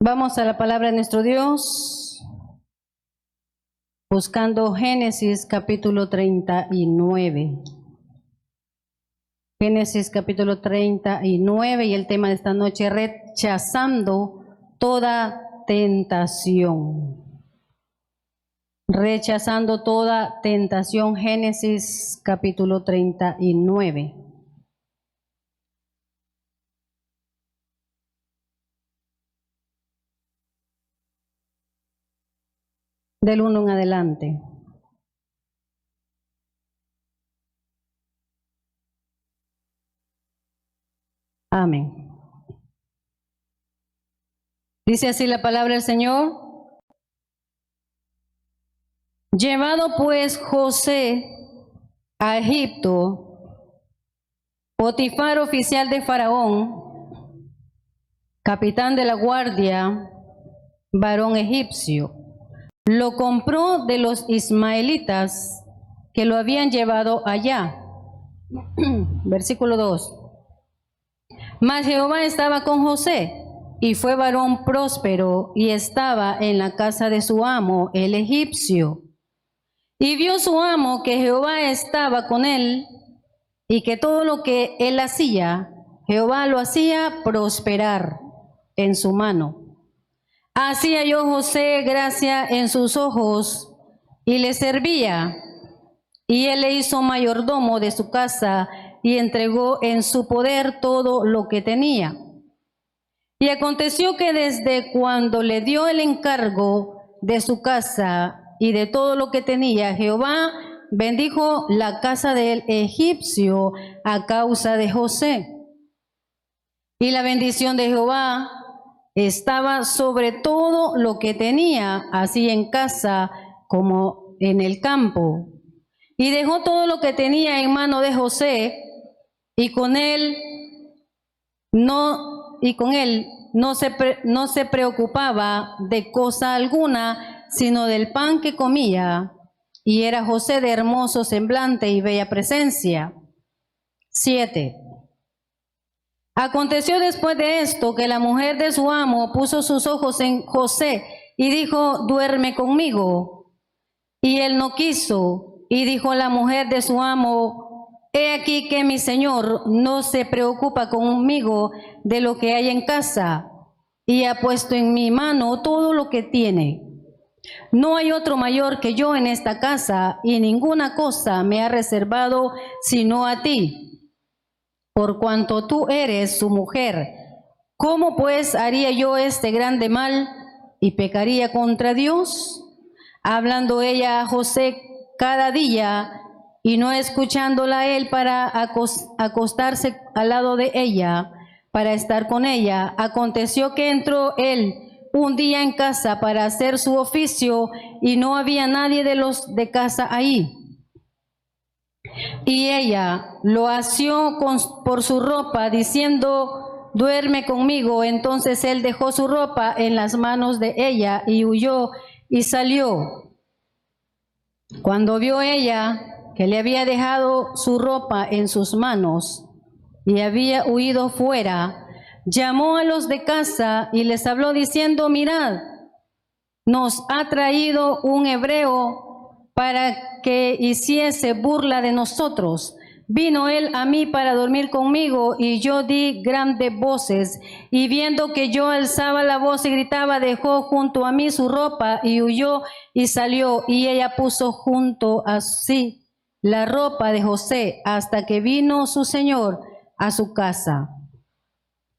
Vamos a la palabra de nuestro Dios, buscando Génesis capítulo 39. Génesis capítulo 39 y el tema de esta noche, rechazando toda tentación. Rechazando toda tentación, Génesis capítulo 39. Del 1 en adelante. Amén. Dice así la palabra del Señor. Llevado pues José a Egipto, Potifar, oficial de Faraón, capitán de la guardia, varón egipcio, lo compró de los ismaelitas que lo habían llevado allá. Versículo 2. Mas Jehová estaba con José, y fue varón próspero, y estaba en la casa de su amo, el egipcio. Y vio su amo que Jehová estaba con él, y que todo lo que él hacía, Jehová lo hacía prosperar en su mano. Así halló José gracia en sus ojos, y le servía, y él le hizo mayordomo de su casa, y entregó en su poder todo lo que tenía. Y aconteció que desde cuando le dio el encargo de su casa y de todo lo que tenía, Jehová bendijo la casa del egipcio a causa de José. Y la bendición de Jehová estaba sobre todo lo que tenía, así en casa como en el campo. Y dejó todo lo que tenía en mano de José, y con él no se preocupaba de cosa alguna, sino del pan que comía, y era José de hermoso semblante y bella presencia. 7. Aconteció después de esto que la mujer de su amo puso sus ojos en José y dijo: duerme conmigo. Y él no quiso, y dijo la mujer de su amo: he aquí que mi señor no se preocupa conmigo de lo que hay en casa, y ha puesto en mi mano todo lo que tiene. No hay otro mayor que yo en esta casa, y ninguna cosa me ha reservado sino a ti, por cuanto tú eres su mujer. ¿Cómo pues haría yo este grande mal y pecaría contra Dios? Hablando ella a José cada día, y no escuchándola él para acostarse al lado de ella, para estar con ella, aconteció que entró él un día en casa para hacer su oficio, y no había nadie de los de casa ahí. Y ella lo asió por su ropa, diciendo: duerme conmigo. Entonces él dejó su ropa en las manos de ella, y huyó y salió. Cuando vio ella que le había dejado su ropa en sus manos y había huido fuera, llamó a los de casa y les habló diciendo: mirad, nos ha traído un hebreo para que hiciese burla de nosotros. Vino él a mí para dormir conmigo, y yo di grandes voces, y viendo que yo alzaba la voz y gritaba, dejó junto a mí su ropa y huyó y salió. Y ella puso junto a sí la ropa de José hasta que vino su señor a su casa.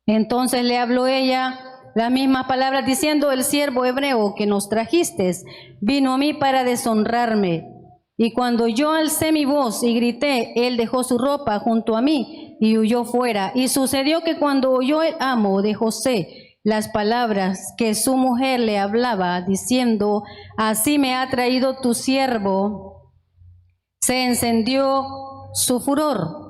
Entonces le habló ella las mismas palabras diciendo: el siervo hebreo que nos trajiste vino a mí para deshonrarme. Y cuando yo alcé mi voz y grité, él dejó su ropa junto a mí y huyó fuera. Y sucedió que cuando oyó el amo de José las palabras que su mujer le hablaba, diciendo: así me ha traído tu siervo, se encendió su furor.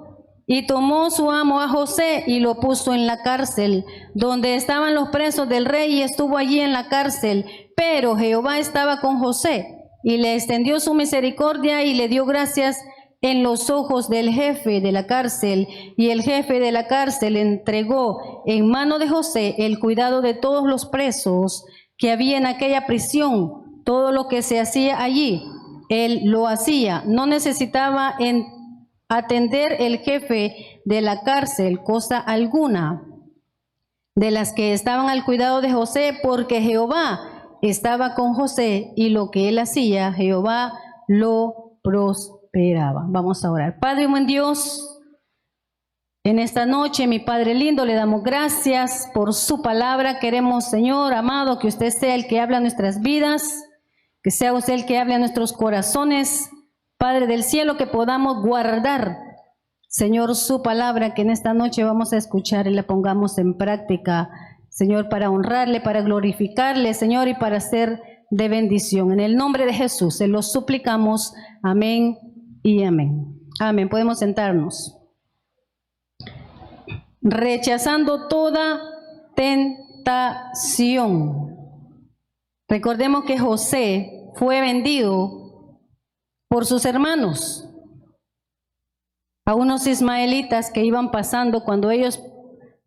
Y tomó su amo a José y lo puso en la cárcel, donde estaban los presos del rey, y estuvo allí en la cárcel. Pero Jehová estaba con José, y le extendió su misericordia, y le dio gracias en los ojos del jefe de la cárcel, y el jefe de la cárcel entregó en mano de José el cuidado de todos los presos que había en aquella prisión. Todo lo que se hacía allí, él lo hacía. No necesitaba atender el jefe de la cárcel cosa alguna de las que estaban al cuidado de José, porque Jehová estaba con José, y lo que él hacía, Jehová lo prosperaba. Vamos a orar. Padre buen Dios, en esta noche, mi Padre lindo, le damos gracias por su palabra. Queremos, Señor amado, que usted sea el que habla en nuestras vidas, que sea usted el que hable a nuestros corazones, Padre del cielo, que podamos guardar, Señor, su palabra que en esta noche vamos a escuchar y la pongamos en práctica, Señor, para honrarle, para glorificarle, Señor, y para ser de bendición. En el nombre de Jesús se lo suplicamos. Amén y amén. Amén. Podemos sentarnos. Rechazando toda tentación. Recordemos que José fue vendido por sus hermanos a unos ismaelitas que iban pasando cuando ellos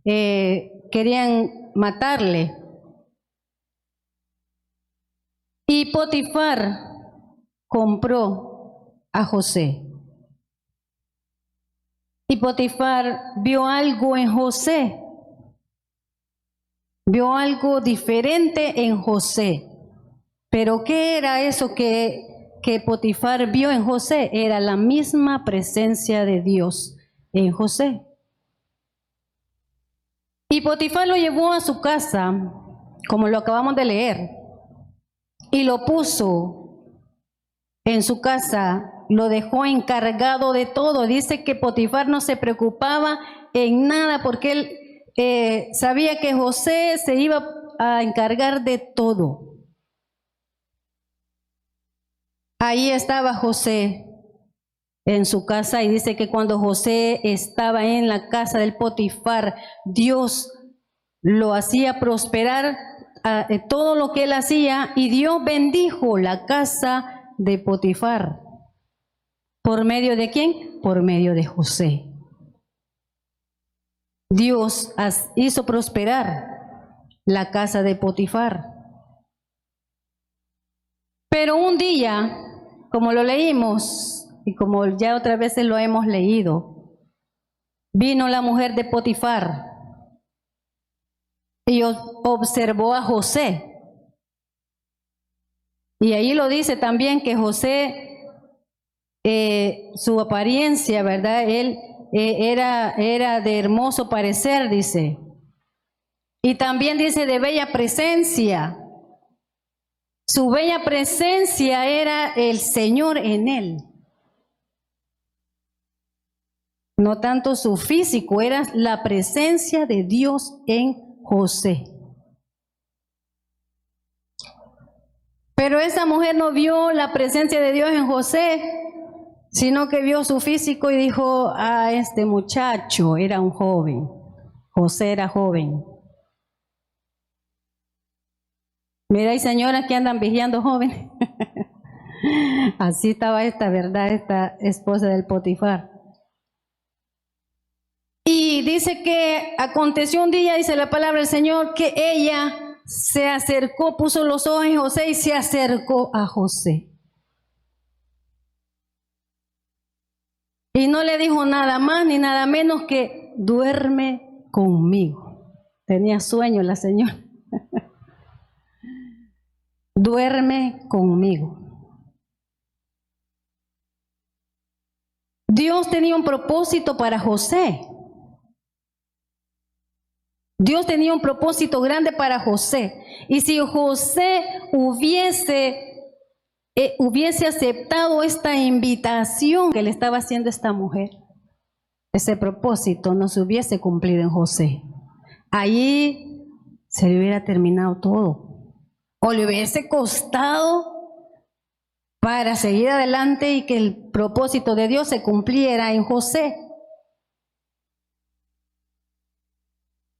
querían matarle. Y Potifar compró a José. Y Potifar vio algo en José, vio algo diferente en José. Pero ¿qué era eso que Potifar vio en José? Era la misma presencia de Dios en José. Y Potifar lo llevó a su casa, como lo acabamos de leer, y lo puso en su casa, lo dejó encargado de todo. Dice que Potifar no se preocupaba en nada, porque él sabía que José se iba a encargar de todo. Ahí estaba José en su casa, y dice que cuando José estaba en la casa del Potifar, Dios lo hacía prosperar todo lo que él hacía, y Dios bendijo la casa de Potifar. ¿Por medio de quién? Por medio de José. Dios hizo prosperar la casa de Potifar. Pero un día, como lo leímos y como ya otras veces lo hemos leído, vino la mujer de Potifar y observó a José. Y ahí lo dice también que José, su apariencia, ¿verdad? Él era de hermoso parecer, dice. Y también dice de bella presencia. Su bella presencia era el Señor en él. No tanto su físico, era la presencia de Dios en José. Pero esa mujer no vio la presencia de Dios en José, sino que vio su físico y dijo: ah, este muchacho era un joven. José era joven. Mira, hay señoras que andan vigiando jóvenes. Así estaba esta, ¿verdad? Esta esposa del Potifar. Y dice que aconteció un día, dice la palabra del Señor, que ella se acercó, puso los ojos en José y se acercó a José. Y no le dijo nada más ni nada menos que: duerme conmigo. Tenía sueño la señora. Duerme conmigo. Dios tenía un propósito para José. Dios tenía un propósito grande para José. Y si José hubiese aceptado esta invitación que le estaba haciendo esta mujer, ese propósito no se hubiese cumplido en José. Allí se le hubiera terminado todo. O le hubiese costado para seguir adelante y que el propósito de Dios se cumpliera en José.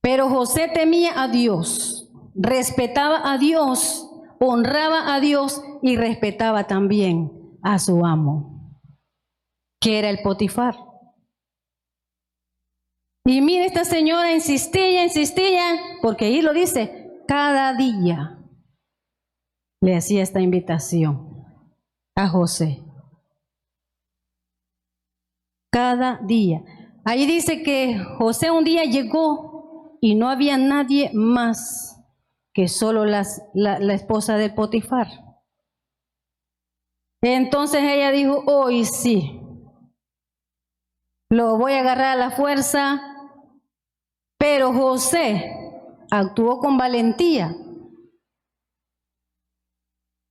Pero José temía a Dios, respetaba a Dios, honraba a Dios y respetaba también a su amo. que era el Potifar. Y mire, esta señora insistía, porque ahí lo dice, cada día le hacía esta invitación a José. Cada día. Ahí dice que José un día llegó y no había nadie más que solo la esposa del Potifar. Entonces ella dijo, hoy sí, lo voy a agarrar a la fuerza. Pero José actuó con valentía.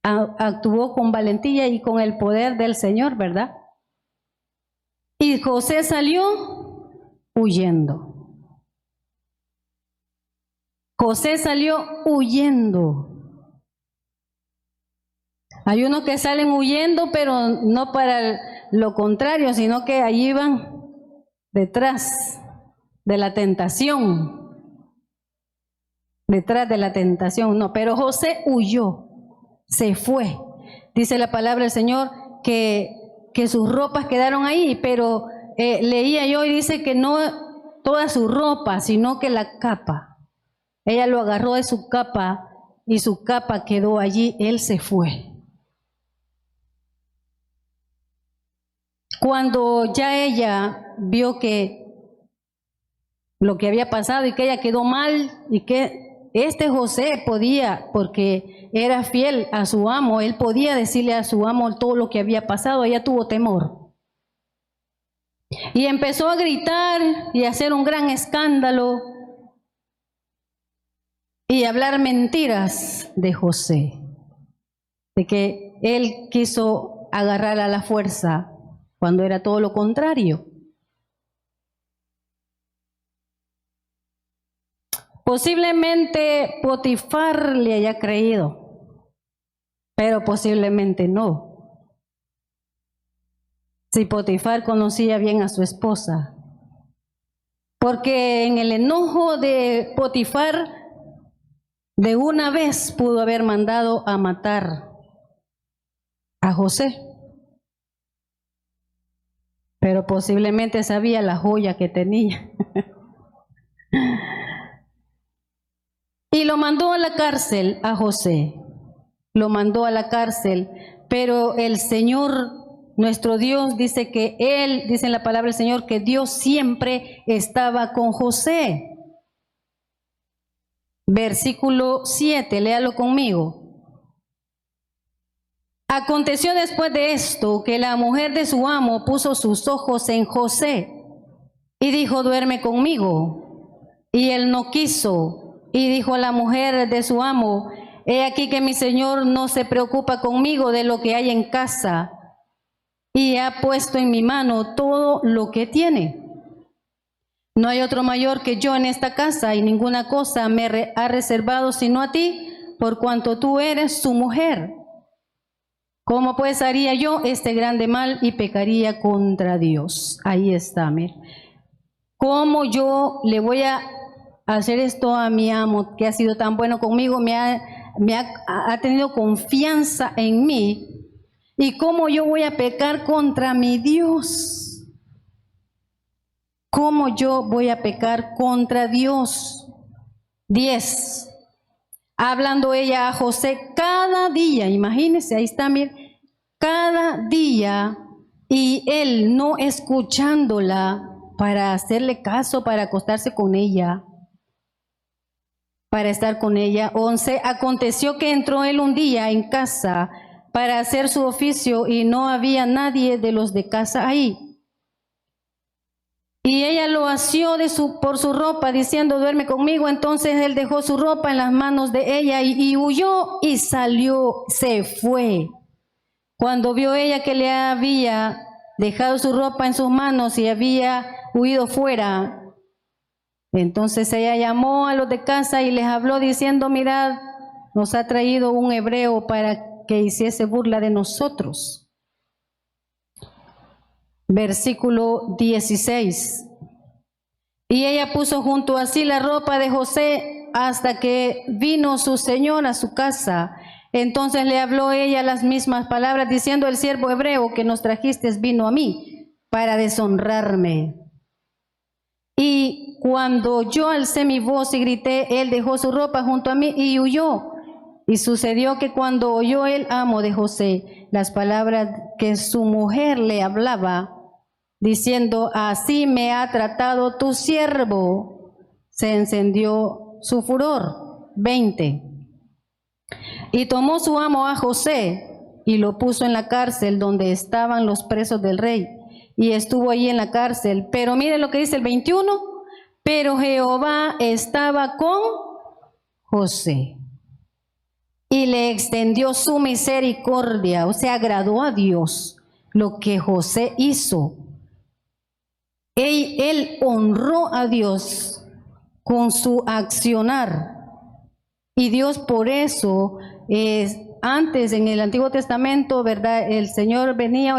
Actuó con valentía y con el poder del Señor, ¿verdad? Y José salió huyendo. José salió huyendo. Hay unos que salen huyendo, pero no para lo contrario, sino que allí van detrás de la tentación. Detrás de la tentación, no. Pero José huyó, se fue. Dice la palabra del Señor que sus ropas quedaron ahí, pero leía yo y dice que no toda su ropa, sino que la capa. Ella lo agarró de su capa y su capa quedó allí, él se fue. Cuando ya ella vio que lo que había pasado y que ella quedó mal y que José podía, porque era fiel a su amo, él podía decirle a su amo todo lo que había pasado, ella tuvo temor. Y empezó a gritar y a hacer un gran escándalo y hablar mentiras de José, de que él quiso agarrar a la fuerza cuando era todo lo contrario. Posiblemente Potifar le haya creído, pero posiblemente no. Si Potifar conocía bien a su esposa, porque en el enojo de Potifar, de una vez pudo haber mandado a matar a José, pero posiblemente sabía la joya que tenía. Y lo mandó a la cárcel a José, lo mandó a la cárcel, pero el Señor, nuestro Dios, dice que Él, dice en la palabra del Señor, que Dios siempre estaba con José. Versículo 7, léalo conmigo. Aconteció después de esto que la mujer de su amo puso sus ojos en José y dijo, duerme conmigo. Y él no quiso. Y dijo a la mujer de su amo, he aquí que mi señor no se preocupa conmigo de lo que hay en casa, y ha puesto en mi mano todo lo que tiene. No hay otro mayor que yo en esta casa, y ninguna cosa me ha reservado sino a ti, por cuanto tú eres su mujer. ¿Cómo pues haría yo este grande mal y pecaría contra Dios? Ahí está, mire. ¿Cómo yo le voy a hacer esto a mi amo, que ha sido tan bueno conmigo, ha tenido confianza en mí, y cómo yo voy a pecar contra mi Dios? ¿Cómo yo voy a pecar contra Dios? 10. Hablando ella a José cada día, imagínense, ahí está, mire, cada día, y él no escuchándola para hacerle caso, para acostarse con ella, para estar con ella. 11. Aconteció que entró él un día en casa para hacer su oficio y no había nadie de los de casa ahí. Y ella lo asió por su ropa diciendo, duerme conmigo. Entonces él dejó su ropa en las manos de ella y huyó y salió, se fue. Cuando vio ella que le había dejado su ropa en sus manos y había huido fuera, entonces ella llamó a los de casa y les habló diciendo, mirad, nos ha traído un hebreo para que hiciese burla de nosotros. Versículo 16. Y ella puso junto a sí la ropa de José hasta que vino su señor a su casa. Entonces le habló ella las mismas palabras diciendo, el siervo hebreo que nos trajiste vino a mí. para deshonrarme. Y cuando yo alcé mi voz y grité, él dejó su ropa junto a mí y huyó. Y sucedió que cuando oyó el amo de José las palabras que su mujer le hablaba, diciendo, así me ha tratado tu siervo, se encendió su furor. 20. Y tomó su amo a José y lo puso en la cárcel donde estaban los presos del rey. Y estuvo allí en la cárcel. Pero mire lo que dice el 21. Pero Jehová estaba con José y le extendió su misericordia, o sea, agradó a Dios lo que José hizo. Él honró a Dios con su accionar. Y Dios por eso, antes en el Antiguo Testamento, ¿verdad? El Señor venía,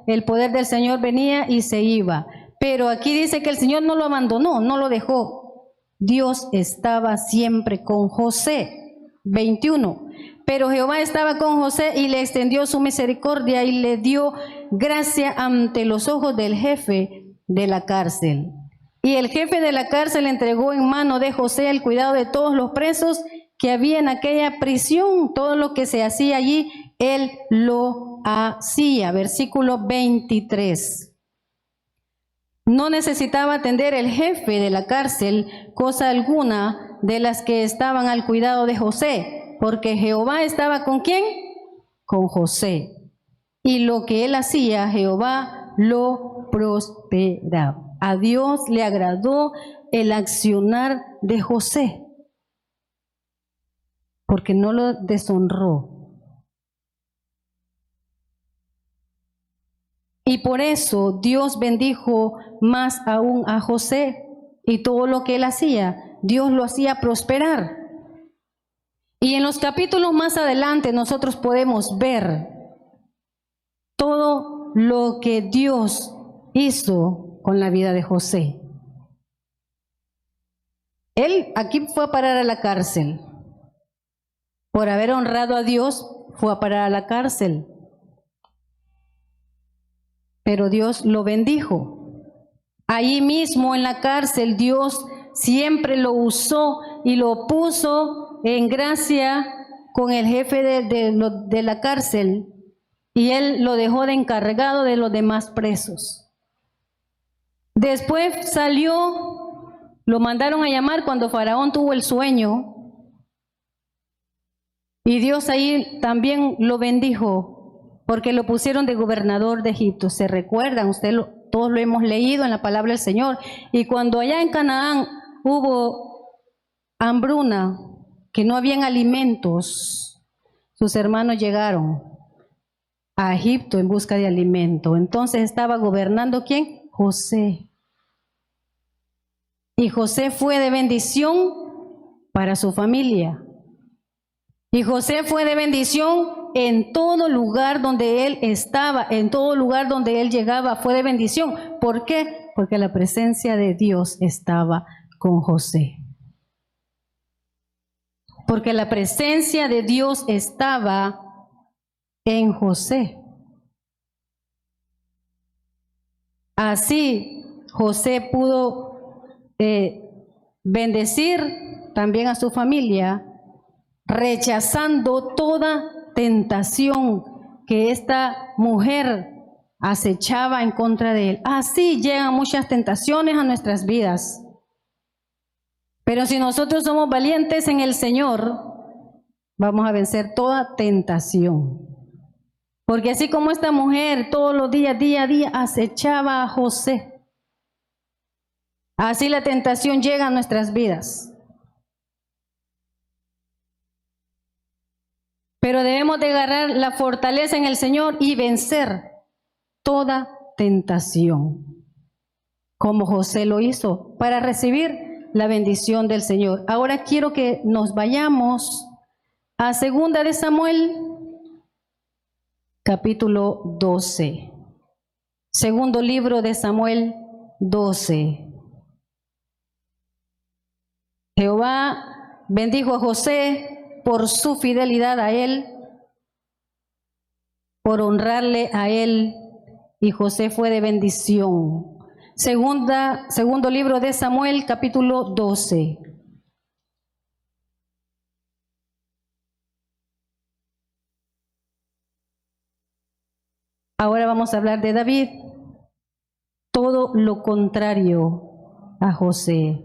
el poder del Señor venía y se iba. Pero aquí dice que el Señor no lo abandonó, no lo dejó. Dios estaba siempre con José. 21. Pero Jehová estaba con José y le extendió su misericordia y le dio gracia ante los ojos del jefe de la cárcel. Y el jefe de la cárcel entregó en mano de José el cuidado de todos los presos que había en aquella prisión. Todo lo que se hacía allí, él lo hacía. Versículo 23. No necesitaba atender el jefe de la cárcel cosa alguna de las que estaban al cuidado de José, porque Jehová estaba ¿con quién? Con José. Y lo que él hacía, Jehová lo prosperaba. A Dios le agradó el accionar de José, porque no lo deshonró. Y por eso Dios bendijo más aún a José, y todo lo que él hacía, Dios lo hacía prosperar. Y en los capítulos más adelante nosotros podemos ver todo lo que Dios hizo con la vida de José. Él aquí fue a parar a la cárcel. Por haber honrado a Dios, fue a parar a la cárcel. Pero Dios lo bendijo. Allí mismo en la cárcel Dios siempre lo usó y lo puso en gracia con el jefe de la cárcel, y él lo dejó de encargado de los demás presos. Después salió, lo mandaron a llamar cuando Faraón tuvo el sueño, y Dios ahí también lo bendijo porque lo pusieron de gobernador de Egipto. ¿Se recuerdan? Todos lo hemos leído en la palabra del Señor. Y cuando allá en Canaán hubo hambruna, que no habían alimentos, sus hermanos llegaron a Egipto en busca de alimento. Entonces estaba gobernando ¿quién? José. Y José fue de bendición para su familia. Y José fue de bendición en todo lugar donde él estaba, en todo lugar donde él llegaba, fue de bendición. ¿Por qué? Porque la presencia de Dios estaba con José. Porque la presencia de Dios estaba en José. Así José pudo bendecir también a su familia, rechazando toda tentación que esta mujer acechaba en contra de él. Así llegan muchas tentaciones a nuestras vidas. Pero si nosotros somos valientes en el Señor, vamos a vencer toda tentación. Porque así como esta mujer todos los días, día a día, acechaba a José, así la tentación llega a nuestras vidas. Pero debemos de agarrar la fortaleza en el Señor y vencer toda tentación, como José lo hizo, para recibir la bendición del Señor. Ahora quiero que nos vayamos a 2 de Samuel, capítulo 12. Segundo libro de Samuel 12. Jehová bendijo a José por su fidelidad a él, por honrarle a él y José fue de bendición. Segundo libro de Samuel, capítulo 12. Ahora vamos a hablar de David, todo lo contrario a José.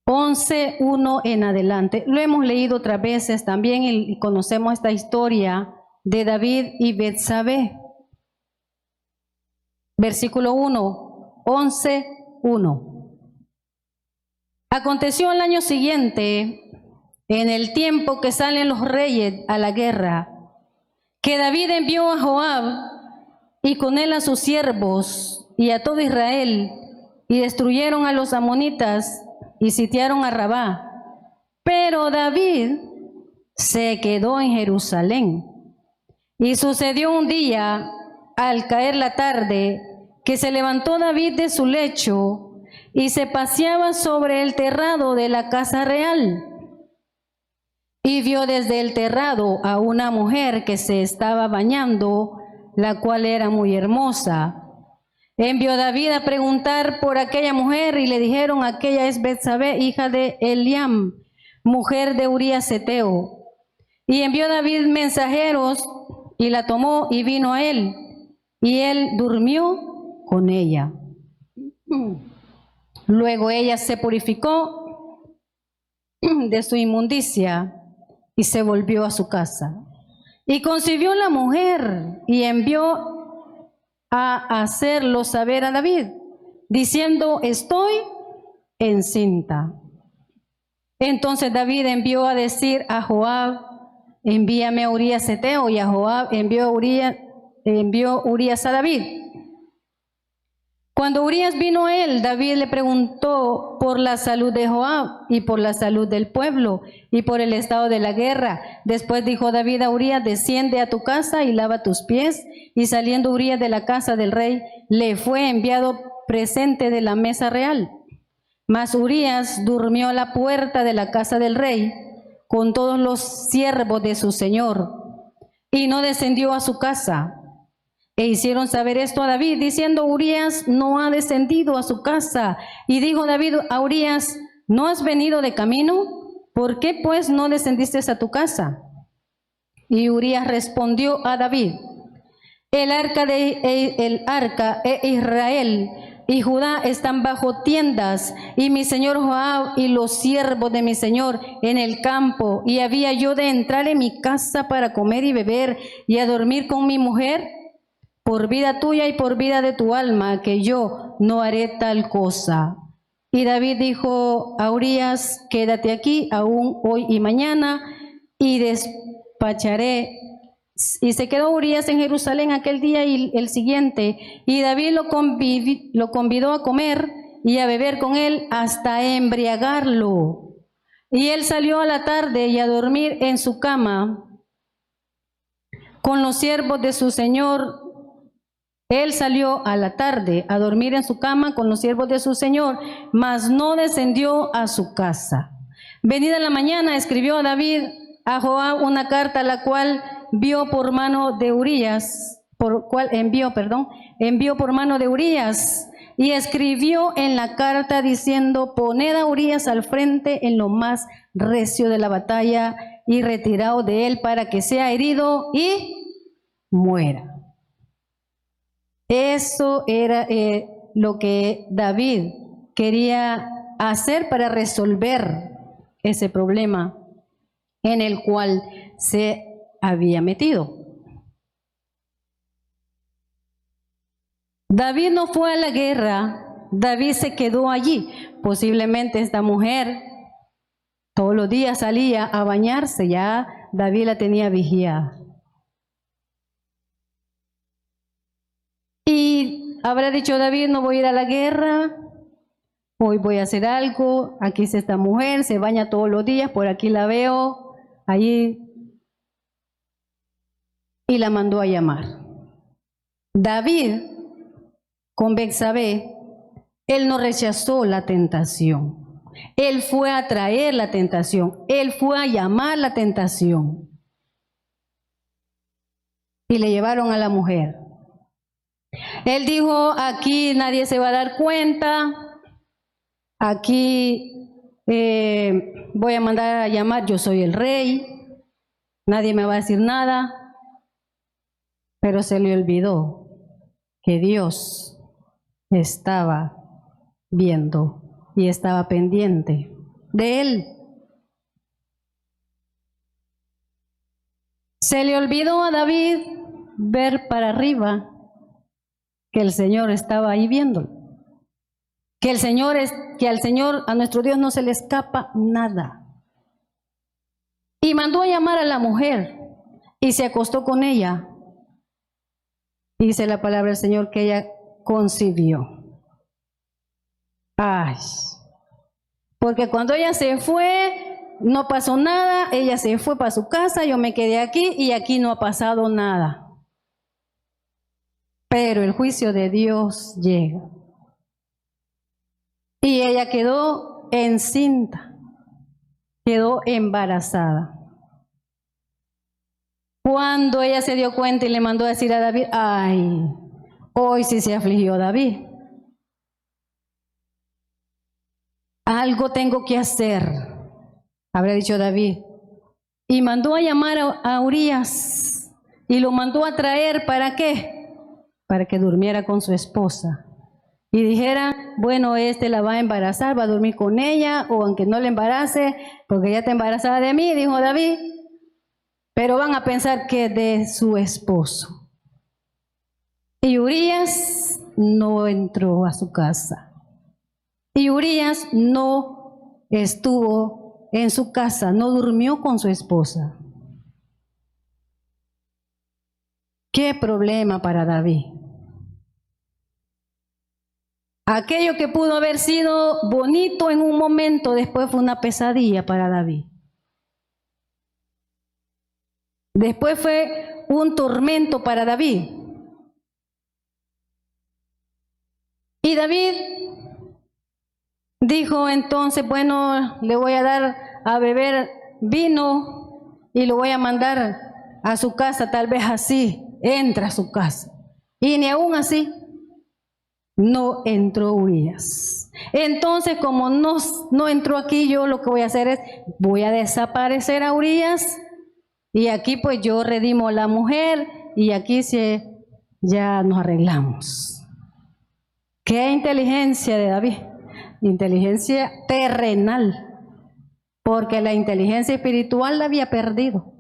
11:1 en adelante. Lo hemos leído otras veces también y conocemos esta historia de David y Betsabé. Versículo 1, 11:1. Aconteció al año siguiente, en el tiempo que salen los reyes a la guerra, que David envió a Joab y con él a sus siervos y a todo Israel, y destruyeron a los amonitas y sitiaron a Rabá. Pero David se quedó en Jerusalén. Y sucedió un día, al caer la tarde, que se levantó David de su lecho y se paseaba sobre el terrado de la casa real. Y vio desde el terrado a una mujer que se estaba bañando, la cual era muy hermosa. Envió David a preguntar por aquella mujer y le dijeron: aquella es Betsabé, hija de Eliam, mujer de Urías Heteo. Y envió David mensajeros y la tomó y vino a él, y él durmió con ella. Luego ella se purificó de su inmundicia y se volvió a su casa. Y concibió la mujer y envió a hacerlo saber a David, diciendo: estoy encinta. Entonces David envió a decir a Joab: envíame a Urías Heteo, y a Joab envió Urías a David. Cuando Urías vino a él, David le preguntó por la salud de Joab y por la salud del pueblo y por el estado de la guerra. Después dijo David a Urías: desciende a tu casa y lava tus pies. Y saliendo Urías de la casa del rey, le fue enviado presente de la mesa real. Mas Urías durmió a la puerta de la casa del rey con todos los siervos de su señor, y no descendió a su casa. E hicieron saber esto a David, diciendo: Urías no ha descendido a su casa. Y dijo David a Urías: ¿no has venido de camino? ¿Por qué pues no descendiste a tu casa? Y Urías respondió a David: el arca e Israel y Judá están bajo tiendas, y mi señor Joab y los siervos de mi señor en el campo, y había yo de entrar en mi casa para comer y beber y a dormir con mi mujer. Por vida tuya y por vida de tu alma, que yo no haré tal cosa. Y David dijo a Urías: quédate aquí aún hoy y mañana, y despacharé. Y se quedó Urías en Jerusalén aquel día y el siguiente, y David lo convidó a comer y a beber con él hasta embriagarlo. Y él salió a la tarde y a dormir en su cama con los siervos de su señor. Él salió a la tarde a dormir en su cama con los siervos de su señor, mas no descendió a su casa. Venida la mañana, escribió David a Joab una carta, la cual envió por mano de Urías, y escribió en la carta diciendo: poned a Urías al frente en lo más recio de la batalla y retiraos de él para que sea herido y muera. Eso era lo que David quería hacer para resolver ese problema en el cual se había metido. David no fue a la guerra, David se quedó allí. Posiblemente esta mujer todos los días salía a bañarse, ya David la tenía vigiada. Y habrá dicho David: no voy a ir a la guerra, hoy voy a hacer algo. Aquí está esta mujer, se baña todos los días, por aquí la veo, allí. Y la mandó a llamar. David, con Betsabé, él no rechazó la tentación. Él fue a traer la tentación. Él fue a llamar la tentación. y le llevaron a la mujer. Él dijo, aquí nadie se va a dar cuenta, aquí voy a mandar a llamar, yo soy el rey, nadie me va a decir nada, pero se le olvidó que Dios estaba viendo y estaba pendiente de él. Se le olvidó a David ver para arriba que el Señor estaba ahí viéndolo, que al Señor, a nuestro Dios no se le escapa nada. Y mandó a llamar a la mujer y se acostó con ella. Dice la palabra del Señor que ella concibió. Ay, porque cuando ella se fue, no pasó nada, ella se fue para su casa, yo me quedé aquí y aquí no ha pasado nada. Pero el juicio de Dios llega. Y ella quedó encinta, quedó embarazada. Cuando ella se dio cuenta y le mandó a decir a David, ay, hoy sí se afligió David. Algo tengo que hacer, habrá dicho David. Y mandó a llamar a Urías y lo mandó a traer, ¿para qué? Para que durmiera con su esposa. Y dijera, bueno, la va a embarazar, va a dormir con ella, o aunque no le embarace, porque ella está embarazada de mí, dijo David. Pero van a pensar que de su esposo. Y Urías no entró a su casa. Y Urías no estuvo en su casa, no durmió con su esposa. ¿Qué problema para David? Aquello que pudo haber sido bonito en un momento, después fue una pesadilla para David. Después fue un tormento para David. Y David dijo entonces, bueno, le voy a dar a beber vino y lo voy a mandar a su casa, tal vez así entra a su casa. Y ni aún así no entró Urías. Entonces, como no entró aquí, yo lo que voy a hacer es, voy a desaparecer a Urías y aquí pues yo redimo a la mujer y aquí ya nos arreglamos. ¿Qué inteligencia de David? Inteligencia terrenal, porque la inteligencia espiritual la había perdido.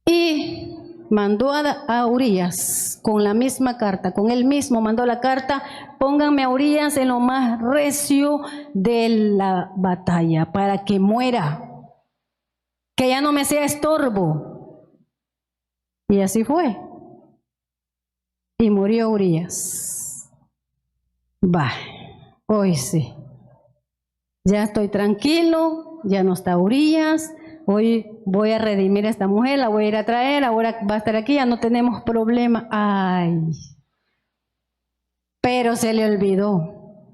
Y mandó a Urías con la misma carta, con él mismo mandó la carta, pónganme a Urías en lo más recio de la batalla, para que muera, que ya no me sea estorbo. Y así fue. Y murió Urías. Hoy sí. Ya estoy tranquilo, ya no está Urías. Hoy voy a redimir a esta mujer, la voy a ir a traer, ahora va a estar aquí, ya no tenemos problema. Ay, pero se le olvidó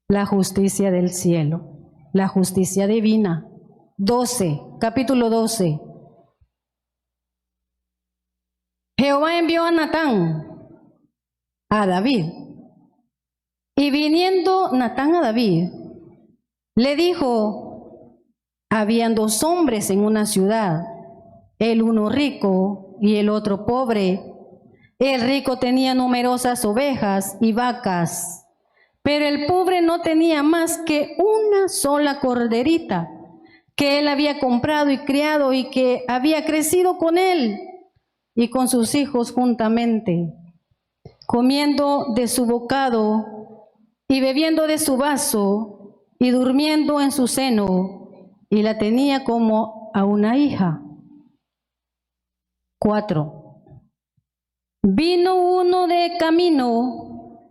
la justicia del cielo, la justicia divina. Capítulo 12. Jehová envió a Natán a David, y viniendo Natán a David, le dijo: habían dos hombres en una ciudad, el uno rico y el otro pobre. El rico tenía numerosas ovejas y vacas, pero el pobre no tenía más que una sola corderita, que él había comprado y criado y que había crecido con él y con sus hijos juntamente, comiendo de su bocado y bebiendo de su vaso y durmiendo en su seno, y la tenía como a una hija. 4. Vino uno de camino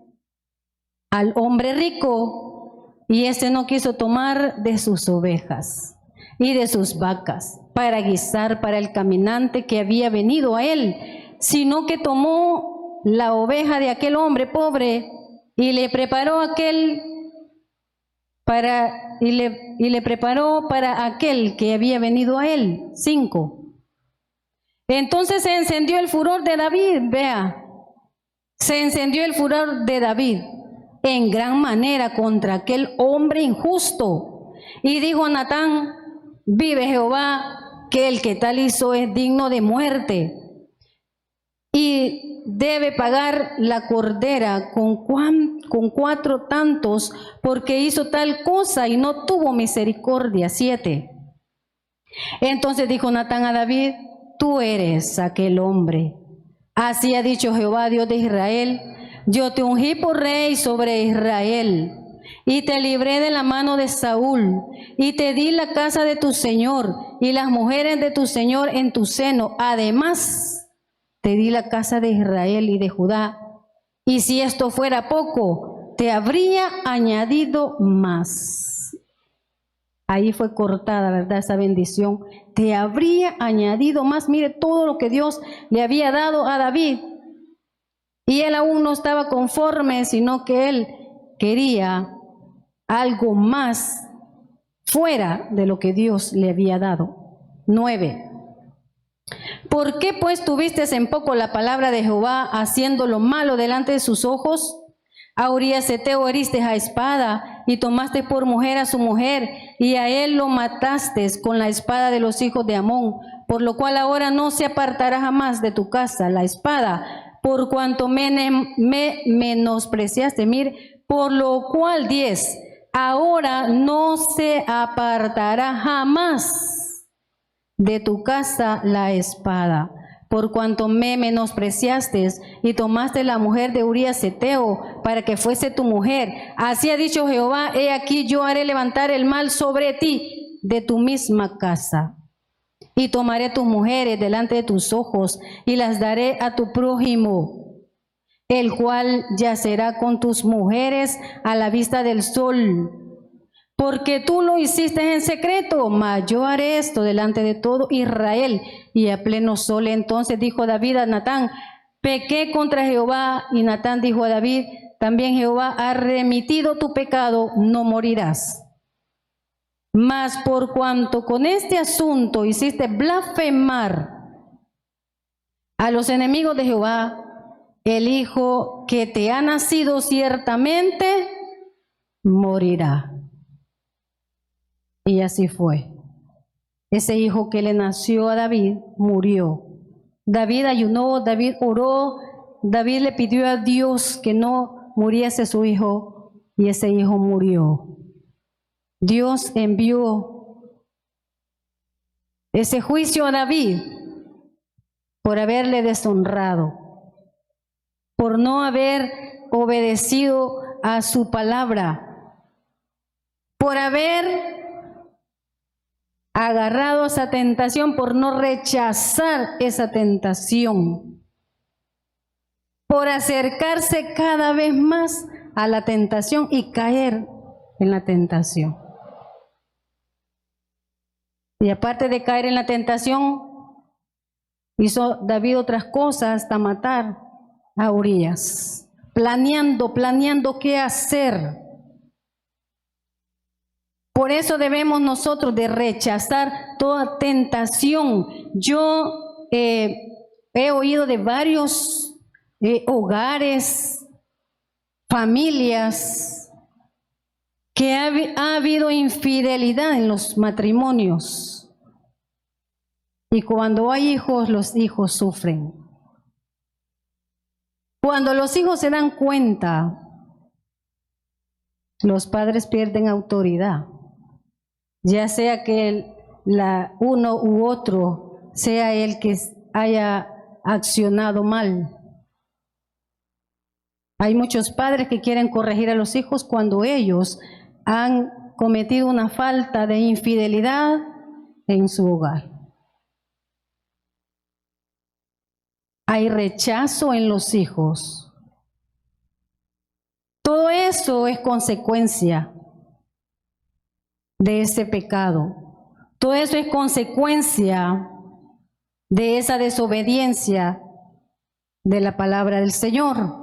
al hombre rico, y éste no quiso tomar de sus ovejas y de sus vacas para guisar para el caminante que había venido a él, sino que tomó la oveja de aquel hombre pobre y le preparó para aquel que había venido a él. 5. Entonces se encendió el furor de David, vea, se encendió el furor de David en gran manera contra aquel hombre injusto. Y dijo Natán, vive Jehová, que el que tal hizo es digno de muerte y debe pagar la cordera con 4 tantos, porque hizo tal cosa y no tuvo misericordia. 7. Entonces dijo Natán a David, tú eres aquel hombre. Así ha dicho Jehová, Dios de Israel, yo te ungí por rey sobre Israel, y te libré de la mano de Saúl, y te di la casa de tu señor, y las mujeres de tu señor en tu seno. Además, te di la casa de Israel y de Judá, y si esto fuera poco, te habría añadido más. Ahí fue cortada, ¿verdad? Esa bendición. Te habría añadido más. Mire todo lo que Dios le había dado a David. Y él aún no estaba conforme, sino que él quería algo más fuera de lo que Dios le había dado. 9. ¿Por qué pues tuviste en poco la palabra de Jehová, haciendo lo malo delante de sus ojos? A Urías Heteo heriste a espada, y tomaste por mujer a su mujer, y a él lo mataste con la espada de los hijos de Amón, por lo cual ahora no se apartará jamás de tu casa la espada, por cuanto me menospreciaste. Mire, por lo cual 10, ahora no se apartará jamás de tu casa la espada, por cuanto me menospreciaste y tomaste la mujer de Urías Heteo para que fuese tu mujer. Así ha dicho Jehová, he aquí yo haré levantar el mal sobre ti de tu misma casa. Y tomaré tus mujeres delante de tus ojos y las daré a tu prójimo, el cual yacerá con tus mujeres a la vista del sol. Porque tú lo hiciste en secreto, mas yo haré esto delante de todo Israel. Y a pleno sol entonces dijo David a Natán, pequé contra Jehová. Y Natán dijo a David, también Jehová ha remitido tu pecado, no morirás. Mas por cuanto con este asunto hiciste blasfemar a los enemigos de Jehová, el hijo que te ha nacido ciertamente morirá. Y así fue. Ese hijo que le nació a David murió. David ayunó, David oró, David le pidió a Dios que no muriese su hijo, y ese hijo murió. Dios envió ese juicio a David por haberle deshonrado, por no haber obedecido a su palabra, por haber agarrado esa tentación, por no rechazar esa tentación, por acercarse cada vez más a la tentación y caer en la tentación. Y aparte de caer en la tentación, hizo David otras cosas hasta matar a Urías, planeando qué hacer. Por eso debemos nosotros de rechazar toda tentación. Yo he oído de varios hogares, familias, que ha habido infidelidad en los matrimonios. Y cuando hay hijos, los hijos sufren. Cuando los hijos se dan cuenta, los padres pierden autoridad. Ya sea que uno u otro sea el que haya accionado mal. Hay muchos padres que quieren corregir a los hijos cuando ellos han cometido una falta de infidelidad en su hogar. Hay rechazo en los hijos. Todo eso es consecuencia de ese pecado. Todo eso es consecuencia de esa desobediencia de la palabra del Señor.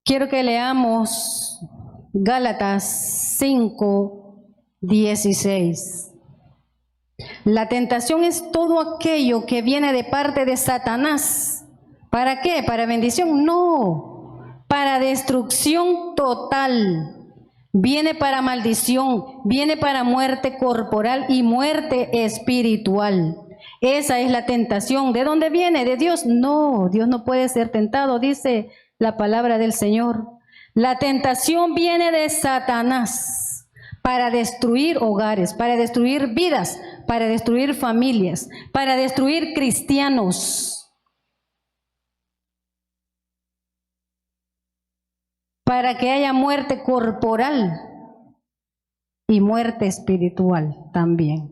Quiero que leamos Gálatas 5:16. La tentación es todo aquello que viene de parte de Satanás. ¿Para qué? ¿Para bendición? No, para destrucción total. Viene para maldición, viene para muerte corporal y muerte espiritual. Esa es la tentación. ¿De dónde viene? ¿De Dios? No, Dios no puede ser tentado, dice la palabra del Señor. La tentación viene de Satanás para destruir hogares, para destruir vidas, para destruir familias, para destruir cristianos, para que haya muerte corporal y muerte espiritual también.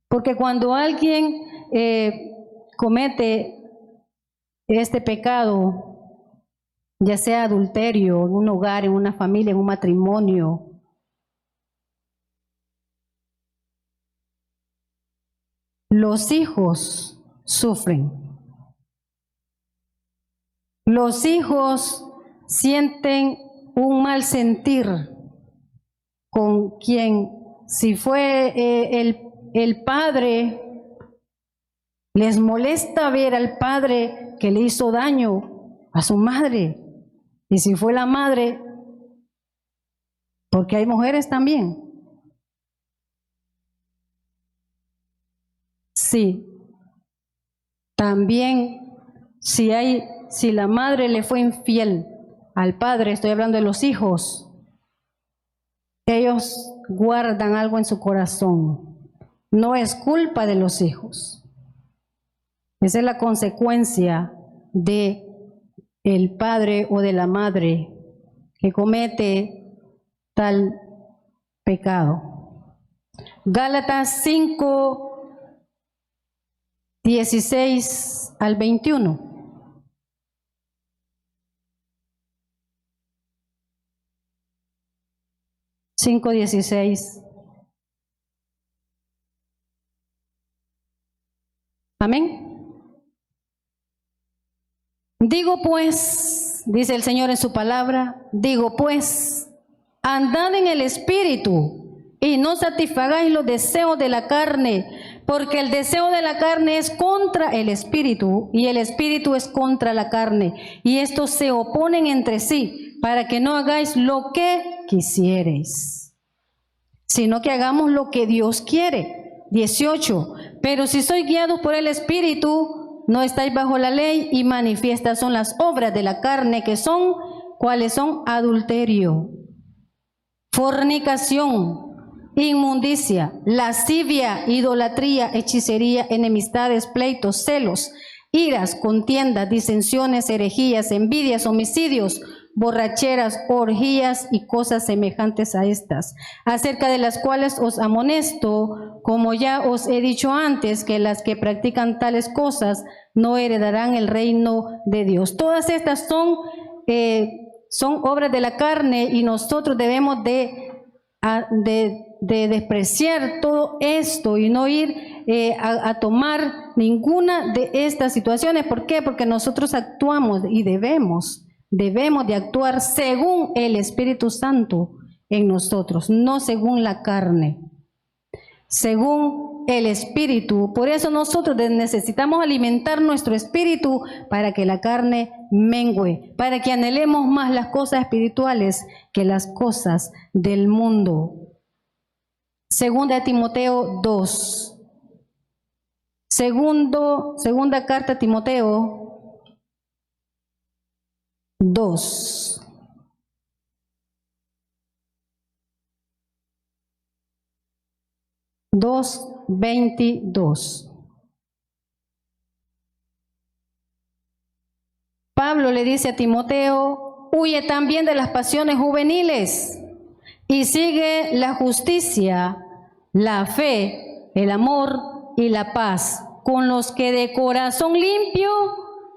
Porque cuando alguien comete este pecado, ya sea adulterio, en un hogar, en una familia, en un matrimonio, los hijos sufren. Los hijos sienten un mal sentir con quien, si fue el padre, les molesta ver al padre que le hizo daño a su madre. Y si fue la madre, porque hay mujeres también. Sí, también si la madre le fue infiel al padre, estoy hablando de los hijos, ellos guardan algo en su corazón. No es culpa de los hijos. Esa es la consecuencia de el padre o de la madre que comete tal pecado. Gálatas 5, 16 al 21. Cinco 16. Amén. Digo pues, dice el Señor en su palabra, digo pues, andad en el Espíritu y no satisfagáis los deseos de la carne, porque el deseo de la carne es contra el Espíritu y el Espíritu es contra la carne, y estos se oponen entre sí para que no hagáis lo que quisiereis, sino que hagamos lo que Dios quiere. 18. Pero si sois guiados por el Espíritu, no estáis bajo la ley, y manifiestas son las obras de la carne, que son, ¿cuáles son? Adulterio, fornicación, inmundicia, lascivia, idolatría, hechicería, enemistades, pleitos, celos, iras, contiendas, disensiones, herejías, envidias, homicidios, borracheras, orgías y cosas semejantes a estas, acerca de las cuales os amonesto, como ya os he dicho antes, que las que practican tales cosas no heredarán el reino de Dios. Todas estas son obras de la carne, y nosotros debemos de despreciar todo esto y no ir a tomar ninguna de estas situaciones. ¿Por qué? Porque nosotros actuamos y debemos de actuar según el Espíritu Santo en nosotros, no según la carne, según el Espíritu. Por eso nosotros necesitamos alimentar nuestro espíritu para que la carne mengüe, para que anhelemos más las cosas espirituales que las cosas del mundo. Segunda de Timoteo 2. Segunda carta a Timoteo 2. Dos 22. Pablo le dice a Timoteo: huye también de las pasiones juveniles y sigue la justicia, la fe, el amor y la paz, con los que de corazón limpio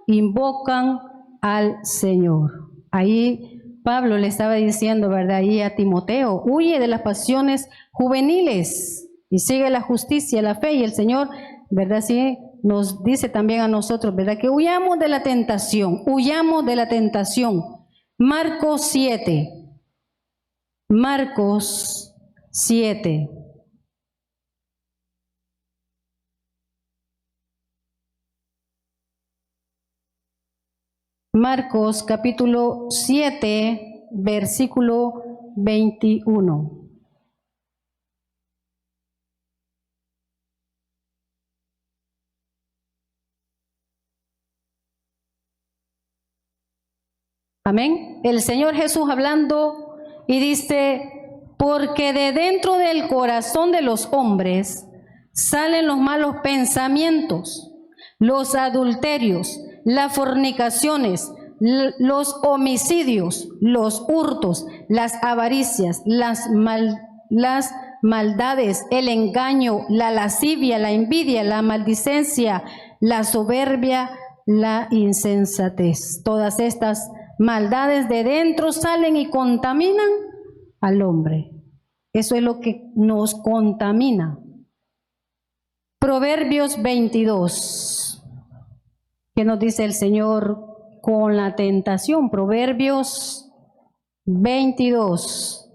invocan al Señor. Ahí Pablo le estaba diciendo, ¿verdad? Ahí a Timoteo: huye de las pasiones juveniles y sigue la justicia, la fe, y el Señor, ¿verdad? Sí, nos dice también a nosotros, ¿verdad? Que huyamos de la tentación, huyamos de la tentación. Marcos 7. Marcos 7. Marcos capítulo 7, versículo 21. Amén. El Señor Jesús hablando y dice, porque de dentro del corazón de los hombres salen los malos pensamientos, los adulterios, las fornicaciones, los homicidios, los hurtos, las avaricias, las maldades, el engaño, la lascivia, la envidia, la maldicencia, la soberbia, la insensatez. Todas estas maldades de dentro salen y contaminan al hombre. Eso es lo que nos contamina. Proverbios 22. ¿Qué nos dice el Señor con la tentación? Proverbios 22,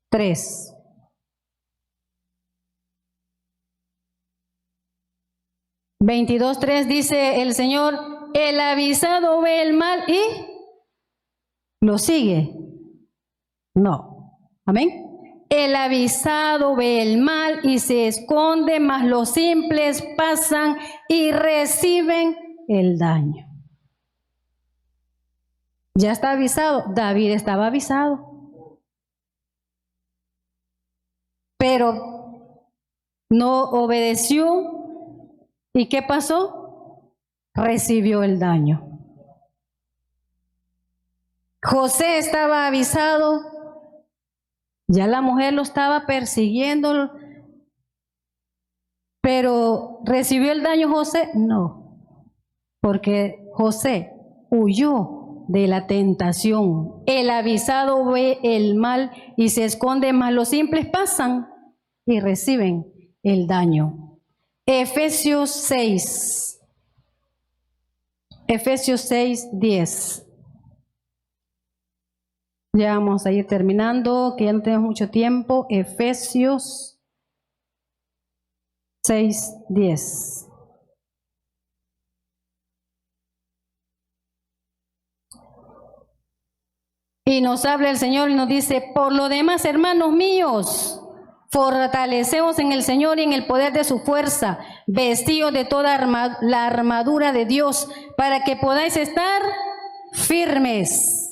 3. Dice el Señor, el avisado ve el mal y lo sigue. No. Amén. El avisado ve el mal y se esconde, mas los simples pasan y reciben el daño. Ya está avisado. David estaba avisado, pero no obedeció. ¿Y qué pasó? Recibió el daño. José estaba avisado, ya la mujer lo estaba persiguiendo, pero ¿recibió el daño José? No, porque José huyó de la tentación. El avisado ve el mal y se esconde, mas los simples pasan y reciben el daño. Efesios 6, 10. Ya vamos a ir terminando, que ya no tenemos mucho tiempo. Efesios 6, 10. Y nos habla el Señor y nos dice, por lo demás, hermanos míos, fortalecemos en el Señor y en el poder de su fuerza, vestidos de toda la armadura de Dios, para que podáis estar firmes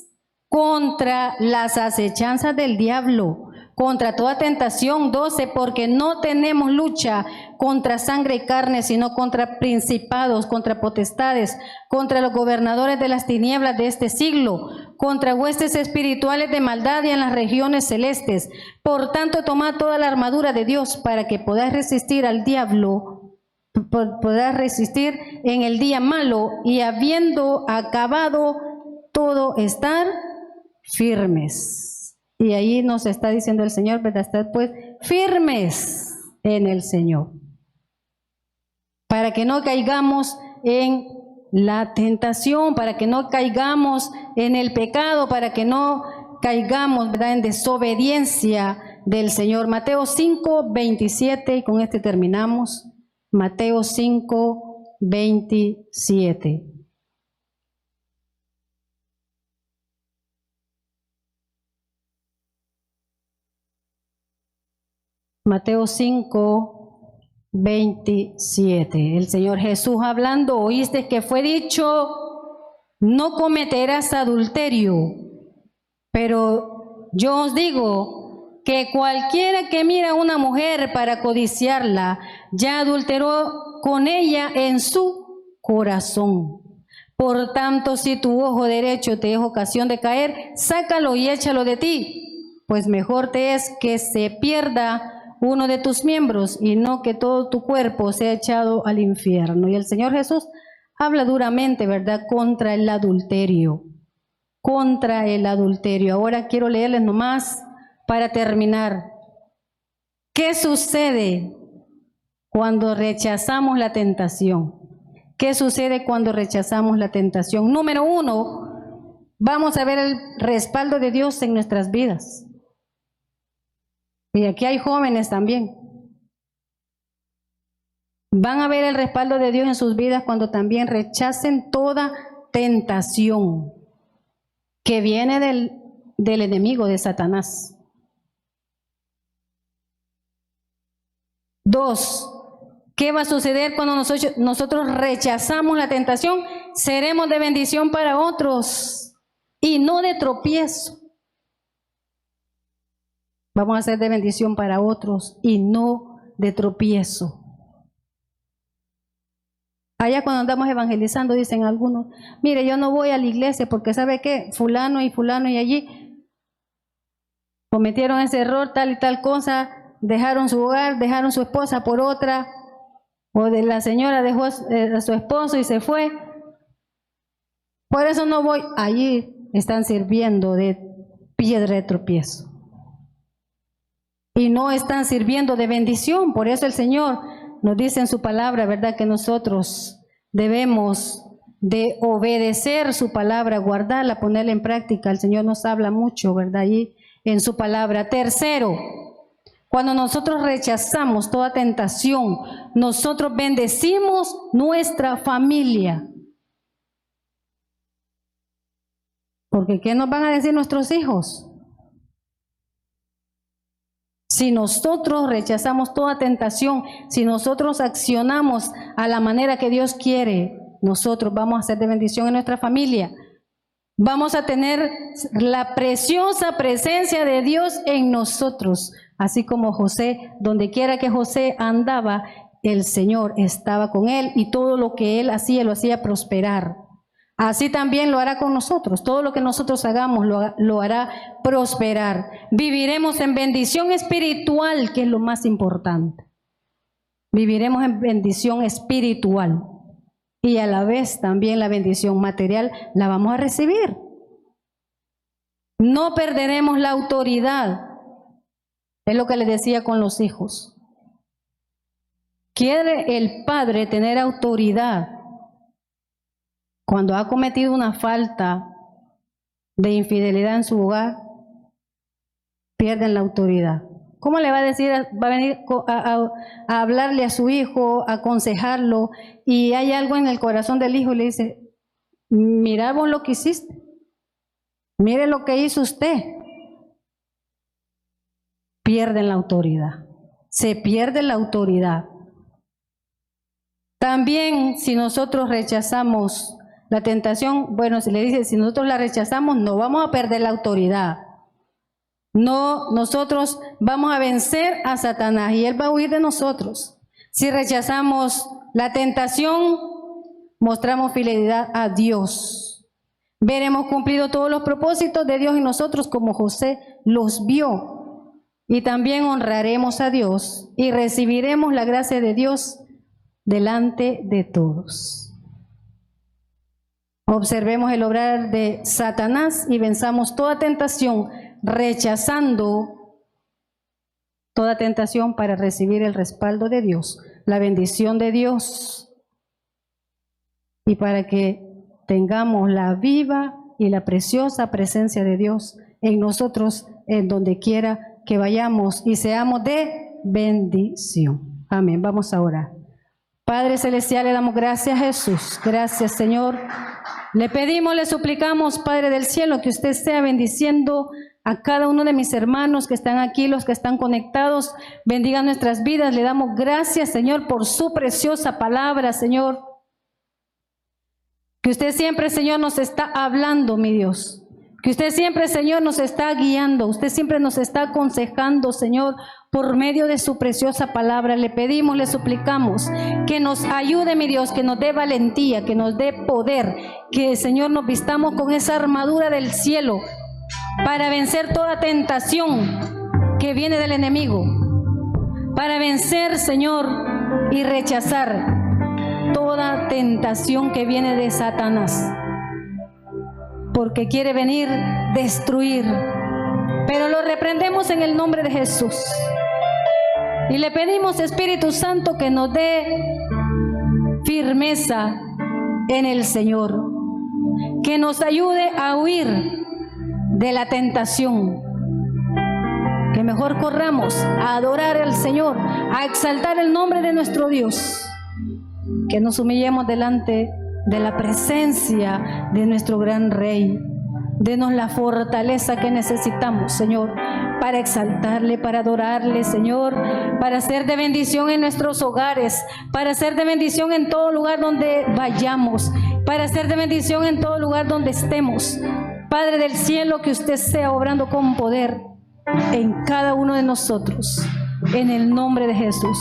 contra las acechanzas del diablo, contra toda tentación. 12, porque no tenemos lucha contra sangre y carne, sino contra principados, contra potestades, contra los gobernadores de las tinieblas de este siglo, contra huestes espirituales de maldad y en las regiones celestes. Por tanto, tomad toda la armadura de Dios para que podáis resistir al diablo, podáis resistir en el día malo, y habiendo acabado todo, estar firmes. Y ahí nos está diciendo el Señor, ¿verdad? Estad pues firmes en el Señor, para que no caigamos en la tentación, para que no caigamos en el pecado, para que no caigamos, ¿verdad?, en desobediencia del Señor. Mateo 5, 27, y con este terminamos. Mateo 5, 27. Mateo 5, 27. El Señor Jesús hablando, oíste que fue dicho, no cometerás adulterio, pero yo os digo que cualquiera que mira a una mujer para codiciarla, ya adulteró con ella en su corazón. Por tanto, si tu ojo derecho te es ocasión de caer, sácalo y échalo de ti, pues mejor te es que se pierda uno de tus miembros y no que todo tu cuerpo sea echado al infierno. Y el Señor Jesús habla duramente, ¿verdad?, contra el adulterio, contra el adulterio. Ahora quiero leerles nomás para terminar. ¿Qué sucede cuando rechazamos la tentación? ¿Qué sucede cuando rechazamos la tentación? Número 1, vamos a ver el respaldo de Dios en nuestras vidas. Y aquí hay jóvenes también. Van a ver el respaldo de Dios en sus vidas cuando también rechacen toda tentación que viene del enemigo, de Satanás. 2. ¿Qué va a suceder cuando nosotros rechazamos la tentación? Seremos de bendición para otros y no de tropiezo. Vamos a ser de bendición para otros y no de tropiezo. Allá cuando andamos evangelizando dicen algunos, mire, yo no voy a la iglesia porque ¿sabe qué? Fulano y allí cometieron ese error, tal y tal cosa, dejaron su hogar, dejaron su esposa por otra, o de la señora dejó a su esposo y se fue. Por eso no voy. Allí están sirviendo de piedra de tropiezo. Y no están sirviendo de bendición. Por eso el Señor nos dice en su palabra, ¿verdad?, que nosotros debemos de obedecer su palabra, guardarla, ponerla en práctica. El Señor nos habla mucho, ¿verdad?, allí en su palabra. 3. Cuando nosotros rechazamos toda tentación, nosotros bendecimos nuestra familia. Porque ¿qué nos van a decir nuestros hijos? Si nosotros rechazamos toda tentación, si nosotros accionamos a la manera que Dios quiere, nosotros vamos a ser de bendición en nuestra familia. Vamos a tener la preciosa presencia de Dios en nosotros. Así como José, donde quiera que José andaba, el Señor estaba con él y todo lo que él hacía, lo hacía prosperar. Así también lo hará con nosotros. Todo lo que nosotros hagamos lo hará prosperar. Viviremos en bendición espiritual, que es lo más importante. Viviremos en bendición espiritual. Y a la vez también la bendición material la vamos a recibir. No perderemos la autoridad. Es lo que le decía con los hijos. ¿Quiere el padre tener autoridad cuando ha cometido una falta de infidelidad en su hogar? Pierden la autoridad. ¿Cómo le va a decir, va a venir a hablarle a su hijo, a aconsejarlo, y hay algo en el corazón del hijo y le dice, mira vos lo que hiciste, mire lo que hizo usted? Pierden la autoridad, se pierde la autoridad. También si nosotros rechazamos la tentación, bueno, se le dice, si nosotros la rechazamos no vamos a perder la autoridad. No, nosotros vamos a vencer a Satanás y él va a huir de nosotros. Si rechazamos la tentación, mostramos fidelidad a Dios. Veremos cumplido todos los propósitos de Dios en nosotros como José los vio. Y también honraremos a Dios y recibiremos la gracia de Dios delante de todos. Observemos el obrar de Satanás y venzamos toda tentación, rechazando toda tentación para recibir el respaldo de Dios, la bendición de Dios, y para que tengamos la viva y la preciosa presencia de Dios en nosotros, en donde quiera que vayamos, y seamos de bendición. Amén. Vamos a orar. Padre Celestial, le damos gracias a Jesús. Gracias, Señor. Le pedimos, le suplicamos, Padre del cielo, que usted sea bendiciendo a cada uno de mis hermanos que están aquí, los que están conectados. Bendiga nuestras vidas. Le damos gracias, Señor, por su preciosa palabra, Señor. Que usted siempre, Señor, nos está hablando, mi Dios. Que usted siempre, Señor, nos está guiando. Usted siempre nos está aconsejando, Señor, por medio de su preciosa palabra. Le pedimos, le suplicamos que nos ayude, mi Dios, que nos dé valentía, que nos dé poder, que, Señor, nos vistamos con esa armadura del cielo para vencer toda tentación que viene del enemigo, para vencer, Señor, y rechazar toda tentación que viene de Satanás, porque quiere venir a destruir. Pero lo reprendemos en el nombre de Jesús. Y le pedimos, Espíritu Santo, que nos dé firmeza en el Señor, que nos ayude a huir de la tentación, que mejor corramos a adorar al Señor, a exaltar el nombre de nuestro Dios, que nos humillemos delante de la presencia de nuestro gran Rey. Denos la fortaleza que necesitamos, Señor, para exaltarle, para adorarle, Señor, para ser de bendición en nuestros hogares, para ser de bendición en todo lugar donde vayamos, para ser de bendición en todo lugar donde estemos. Padre del cielo, que usted sea obrando con poder en cada uno de nosotros, en el nombre de Jesús.